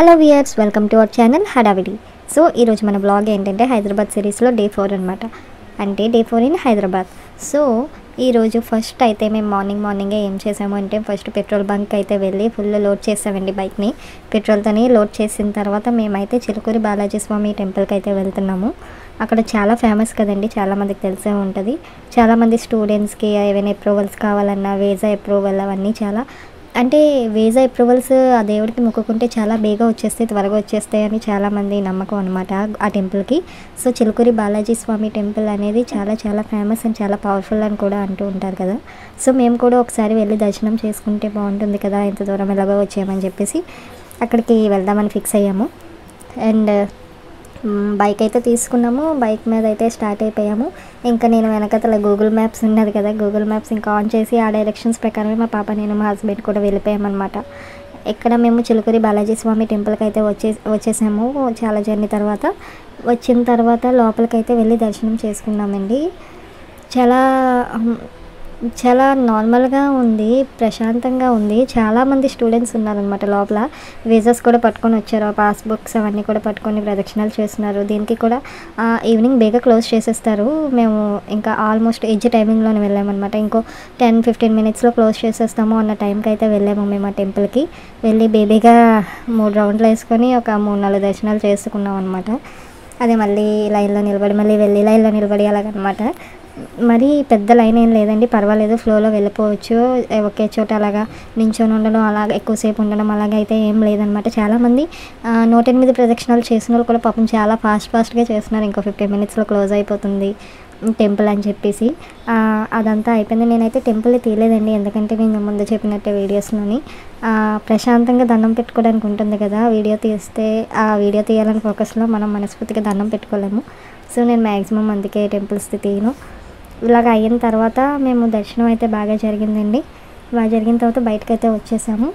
Hello viewers, welcome to our channel హడావిడి. So ఈరోజు మన బ్లాగ్ ఏంటంటే హైదరాబాద్ సిరీస్లో డే 4 అనమాట. అంటే డే 4 ఇన్ హైదరాబాద్. సో ఈరోజు ఫస్ట్ అయితే మేము మార్నింగే ఏం చేసాము అంటే ఫస్ట్ పెట్రోల్ బంక్ అయితే వెళ్ళి ఫుల్ లోడ్ చేసామండి బైక్ని. పెట్రోల్తోని లోడ్ చేసిన తర్వాత మేమైతే చిలుకూరి బాలాజీ స్వామి టెంపుల్కి అయితే వెళ్తున్నాము. అక్కడ చాలా ఫేమస్ కదండి, చాలామందికి తెలిసే ఉంటుంది. చాలామంది స్టూడెంట్స్కి ఏవైనా అప్రూవల్స్ కావాలన్నా వీసా అప్రూవల్ అవన్నీ చాలా అంటే వీసా అప్రూవల్స్ ఆ దేవుడికి మొక్కుకుంటే చాలా బేగా వచ్చేస్తాయి, త్వరగా వచ్చేస్తాయి అని చాలామంది నమ్మకం అనమాట ఆ టెంపుల్కి. సో చిలుకూరి బాలాజీ స్వామి టెంపుల్ అనేది చాలా చాలా ఫేమస్ అండ్ చాలా పవర్ఫుల్ అని కూడా అంటూ ఉంటారు కదా. సో మేము కూడా ఒకసారి వెళ్ళి దర్శనం చేసుకుంటే బాగుంటుంది కదా, ఇంత దూరం ఎలాగో వచ్చామని చెప్పేసి అక్కడికి వెళ్దామని ఫిక్స్ అయ్యాము. అండ్ బైక్ అయితే తీసుకున్నాము, బైక్ మీద అయితే స్టార్ట్ అయిపోయాము. ఇంకా నేను వెనకతల గూగుల్ మ్యాప్స్ ఉన్నది కదా, గూగుల్ మ్యాప్స్ ఇంకా ఆన్ చేసి ఆ డైరెక్షన్స్ ప్రకారమే మా పాప నేను మా హస్బెండ్ కూడా వెళ్ళిపోయామన్నమాట. ఇక్కడ మేము చిలుకూరి బాలాజీ స్వామి టెంపుల్కి అయితే వచ్చేసాము. చాలా జర్నీ తర్వాత వచ్చిన తర్వాత లోపలికైతే వెళ్ళి దర్శనం చేసుకున్నామండి. చాలా నార్మల్గా ఉంది, ప్రశాంతంగా ఉంది. చాలామంది స్టూడెంట్స్ ఉన్నారనమాట లోపల. వీసాస్ కూడా పట్టుకొని వచ్చారు, పాస్బుక్స్ అవన్నీ కూడా పట్టుకొని ప్రదక్షిణాలు చేస్తున్నారు. దీనికి కూడా ఈవినింగ్ బేగా క్లోజ్ చేసేస్తారు. మేము ఇంకా ఆల్మోస్ట్ ఎడ్జ్ టైమింగ్లోనే వెళ్ళామన్నమాట. ఇంకో 10-15 మినిట్స్లో క్లోజ్ చేసేస్తాము అన్న టైంకి అయితే వెళ్ళాము మేము ఆ టెంపుల్కి. వెళ్ళి బేబీగా 3 రౌండ్లు వేసుకొని ఒక 3-4 దర్శనాలు చేసుకున్నాం అనమాట. అదే మళ్ళీ లైన్లో నిలబడి మళ్ళీ వెళ్ళి లైన్లో నిలబడి అలాగనమాట. మరి పెద్ద లైన్ ఏం లేదండి, పర్వాలేదు, ఫ్లోలో వెళ్ళిపోవచ్చు. ఒకే చోట అలాగా నించొని ఉండడం, అలాగ ఎక్కువసేపు ఉండడం అలాగైతే ఏం లేదనమాట. చాలామంది 108 ప్రదక్షిణాలు చేసిన వాళ్ళు కూడా పాపం చాలా ఫాస్ట్గా చేస్తున్నారు. ఇంకో 15 మినిట్స్లో క్లోజ్ అయిపోతుంది టెంపుల్ అని చెప్పేసి అదంతా అయిపోయింది. నేనైతే టెంపుల్ తీయలేదండి, ఎందుకంటే నేను ముందు చెప్పినట్టే వీడియోస్లోని ప్రశాంతంగా దండం పెట్టుకోవడానికి ఉంటుంది కదా. వీడియో తీస్తే ఆ వీడియో తీయాలని ఫోకస్లో మనం మనస్ఫూర్తిగా దండం పెట్టుకోలేము. సో నేను మ్యాక్సిమం అందుకే టెంపుల్స్ తీయను. ఇలాగ అయిన తర్వాత మేము దర్శనం అయితే బాగా జరిగిందండి. బాగా జరిగిన తర్వాత బయటకైతే వచ్చేసాము.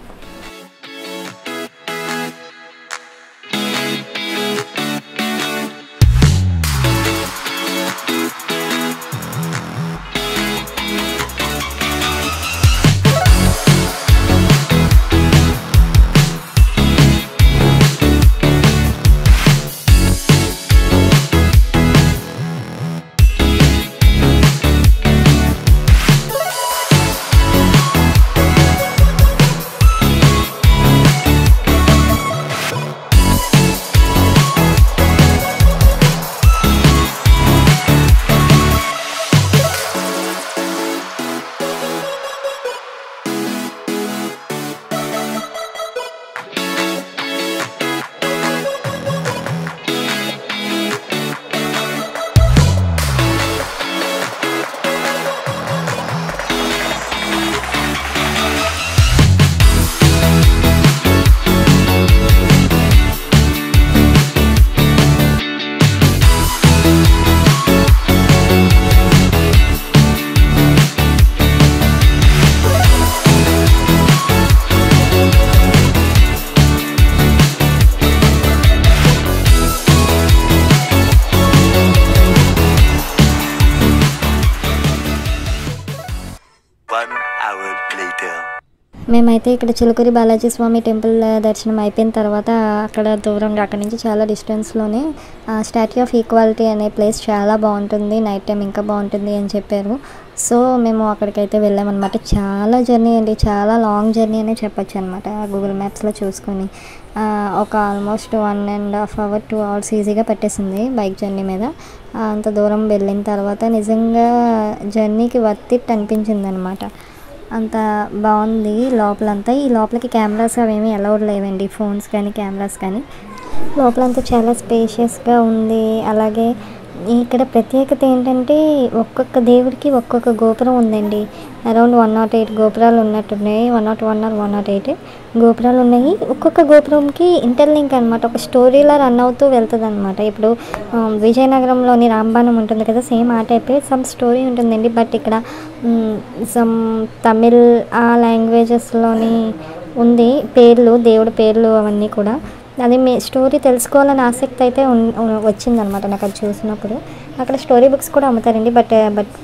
మేమైతే ఇక్కడ చిలుకూరి బాలాజీ స్వామి టెంపుల్ దర్శనం అయిపోయిన తర్వాత అక్కడ దూరంగా అక్కడి నుంచి చాలా డిస్టెన్స్లోనే స్టాట్యూ ఆఫ్ ఈక్వాలిటీ అనే ప్లేస్ చాలా బాగుంటుంది, నైట్ టైం ఇంకా బాగుంటుంది అని చెప్పారు. సో మేము అక్కడికైతే వెళ్ళామన్నమాట. చాలా జర్నీ అండి, చాలా లాంగ్ జర్నీ అనే చెప్పొచ్చు అనమాట. గూగుల్ మ్యాప్స్లో చూసుకొని ఒక ఆల్మోస్ట్ 1.5 hours 2 hours ఈజీగా పట్టేసింది బైక్ జర్నీ మీద. అంత దూరం వెళ్ళిన తర్వాత నిజంగా జర్నీకి వర్త్ ఇట్ అనిపించింది అనమాట. అంత బాగుంది లోపలంతా. ఈ లోపలికి కెమెరాస్ అవేమీ అలౌడ్ లేవండి, ఫోన్స్ కానీ కెమెరాస్ కానీ. లోపలంతా చాలా స్పేషియస్గా ఉంది. అలాగే ఇక్కడ ప్రత్యేకత ఏంటంటే ఒక్కొక్క దేవుడికి ఒక్కొక్క గోపురం ఉందండి. అరౌండ్ 108 గోపురాలు ఉన్నట్టున్నాయి, 101 or 108 గోపురాలు ఉన్నాయి. ఒక్కొక్క గోపురంకి ఇంటర్లింక్ అనమాట, ఒక స్టోరీలా రన్ అవుతూ వెళ్తుంది అనమాట. ఇప్పుడు విజయనగరంలోని రాంబాణం ఉంటుంది కదా, సేమ్ ఆ టైపే సమ్ స్టోరీ ఉంటుందండి. బట్ ఇక్కడ సమ్ తమిళ్ ఆ లాంగ్వేజెస్లోని ఉంది పేర్లు, దేవుడి పేర్లు అవన్నీ కూడా. అది మీ స్టోరీ తెలుసుకోవాలని ఆసక్తి అయితే వచ్చిందనమాట నాకు అది చూసినప్పుడు. అక్కడ స్టోరీ బుక్స్ కూడా అమ్ముతారండి, బట్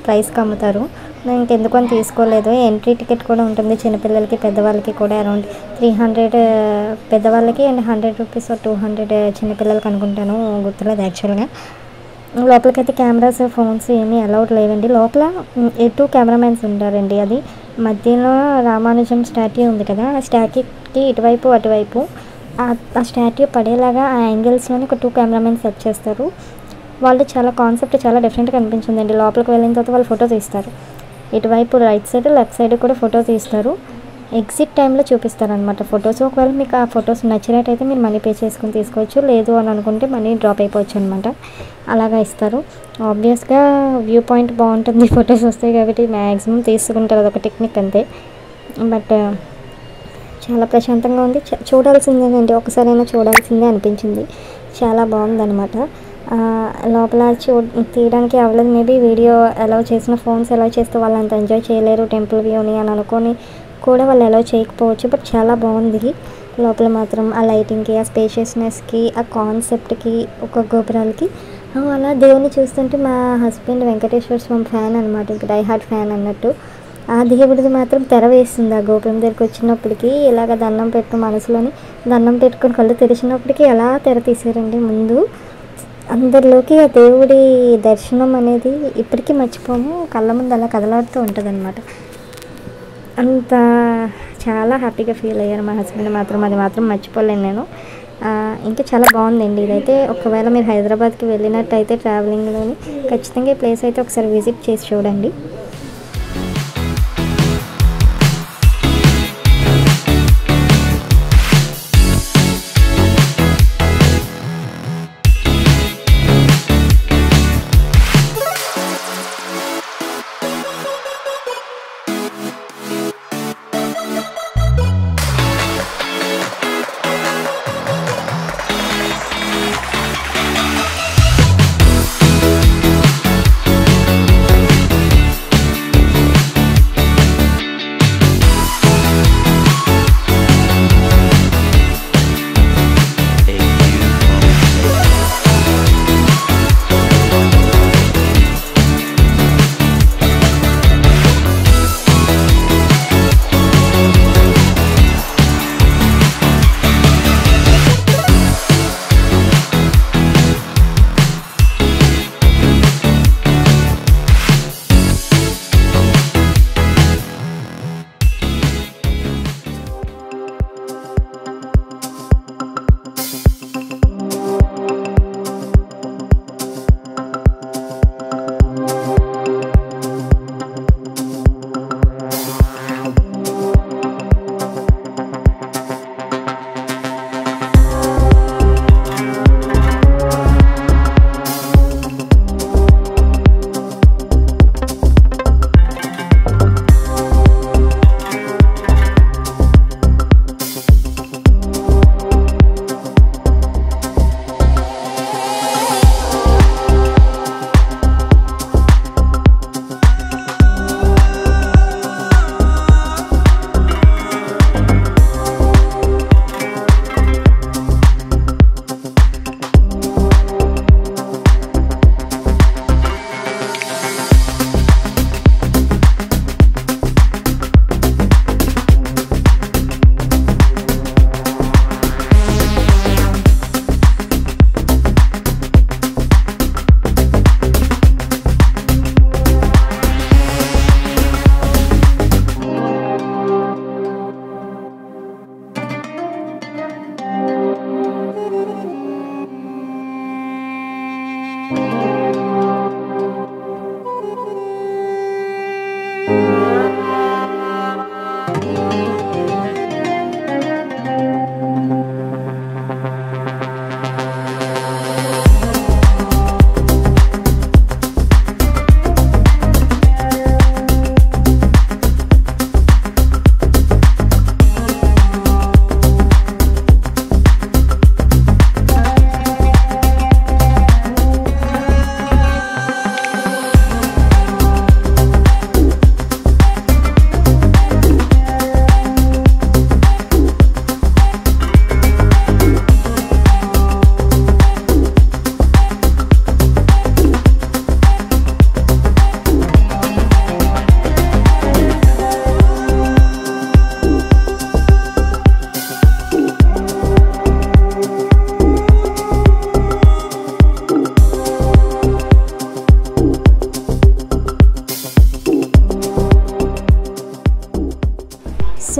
ప్రైస్కి అమ్ముతారు. నేను ఇంకెందుకు అని తీసుకోలేదు. ఎంట్రీ టికెట్ కూడా ఉంటుంది చిన్నపిల్లలకి పెద్దవాళ్ళకి కూడా, అరౌండ్ 300 పెద్దవాళ్ళకి అండ్ 100 రూపీస్ 200 చిన్నపిల్లలకి అనుకుంటాను, గుర్తులేదు యాక్చువల్గా. లోపలికైతే కెమెరాస్ ఫోన్స్ ఏమీ అలౌడ్ లేవండి. లోపల 2 కెమెరామెన్స్ ఉంటారండి. అది మధ్యలో రామానుజం స్టాట్యూ ఉంది కదా, ఆ స్టాట్యూకి ఇటువైపు అటువైపు ఆ స్టాట్యూ పడేలాగా ఆ యాంగిల్స్లోని ఒక 2 కెమెరామెన్స్ సెట్ చేస్తారు. వాళ్ళు చాలా కాన్సెప్ట్ చాలా డిఫరెంట్గా అనిపించిందండి. లోపలికి వెళ్ళిన తర్వాత వాళ్ళు ఫోటో తీస్తారు. ఇటువైపు రైట్ సైడ్ లెఫ్ట్ సైడ్ కూడా ఫోటో తీస్తారు. ఎగ్జిట్ టైంలో చూపిస్తారనమాట ఫొటోస్. ఒకవేళ మీకు ఆ ఫొటోస్ నచ్చినట్టయితే మీరు మనీ పే చేసుకుని తీసుకోవచ్చు, లేదు అని అనుకుంటే మనీ డ్రాప్ అయిపోవచ్చు అనమాట. అలాగా ఇస్తారు. ఆబ్వియస్గా వ్యూ పాయింట్ బాగుంటుంది, ఫొటోస్ వస్తాయి కాబట్టి మ్యాక్సిమం తీసుకుంటారు, అదొక టెక్నిక్ అంతే. బట్ చాలా ప్రశాంతంగా ఉంది. చూడాల్సిందేనండి, ఒకసారైనా చూడాల్సిందే అనిపించింది. చాలా బాగుందన్నమాట. లోపల తీయడానికి అవ్వలేదు. మేబీ వీడియో అలౌ చేసిన ఫోన్స్ అలౌ చేస్తే వాళ్ళు అంత ఎంజాయ్ చేయలేరు టెంపుల్ వ్యూని అని అనుకొని కూడా వాళ్ళు అలౌ చేయకపోవచ్చు. బట్ చాలా బాగుంది లోపల మాత్రం. ఆ లైటింగ్కి, ఆ స్పేషియస్నెస్కి, ఆ కాన్సెప్ట్కి, ఒక గోపురాలకి. అలా దేవుని చూస్తుంటే మా హస్బెండ్ వెంకటేశ్వర స్వామి ఫ్యాన్ అనమాట, ఇంకా డై హార్ట్ ఫ్యాన్ అన్నట్టు. ఆ దేవుడిది మాత్రం తెర వేస్తుంది. ఆ గోపురం దగ్గరికి వచ్చినప్పటికీ ఇలాగ దండం పెట్టు మనసులోని దండం పెట్టుకొని కళ్ళు తెరిచినప్పటికీ ఎలా తెర తీసారండి ముందు. అందరిలోకి ఆ దేవుడి దర్శనం అనేది ఇప్పటికీ మర్చిపోము, కళ్ళ ముందు అలా కదలాడుతూ ఉంటుంది అనమాట. అంత చాలా హ్యాపీగా ఫీల్ అయ్యారు మా హస్బెండ్ మాత్రం, అది మాత్రం మర్చిపోలేను నేను. ఇంకా చాలా బాగుందండి ఇదైతే. ఒకవేళ మీరు హైదరాబాద్కి వెళ్ళినట్టయితే ట్రావెలింగ్లోని ఖచ్చితంగా ఈ ప్లేస్ అయితే ఒకసారి విజిట్ చేసి చూడండి.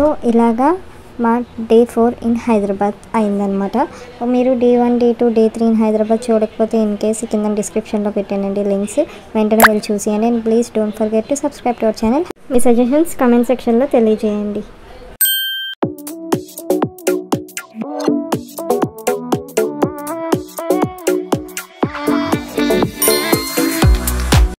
సో ఇలాగా మా డే 4 ఇన్ హైదరాబాద్ అయిందనమాట. మీరు day 1, day 2, day 3 in Hyderabad చూడకపోతే ఇన్ కేస్ కింద డిస్క్రిప్షన్లో పెట్టానండి లింక్స్, వెంటనే వెళ్ళి చూసేయండి. And please don't forget to subscribe to our channel. Me suggestions comment సెక్షన్లో తెలియజేయండి.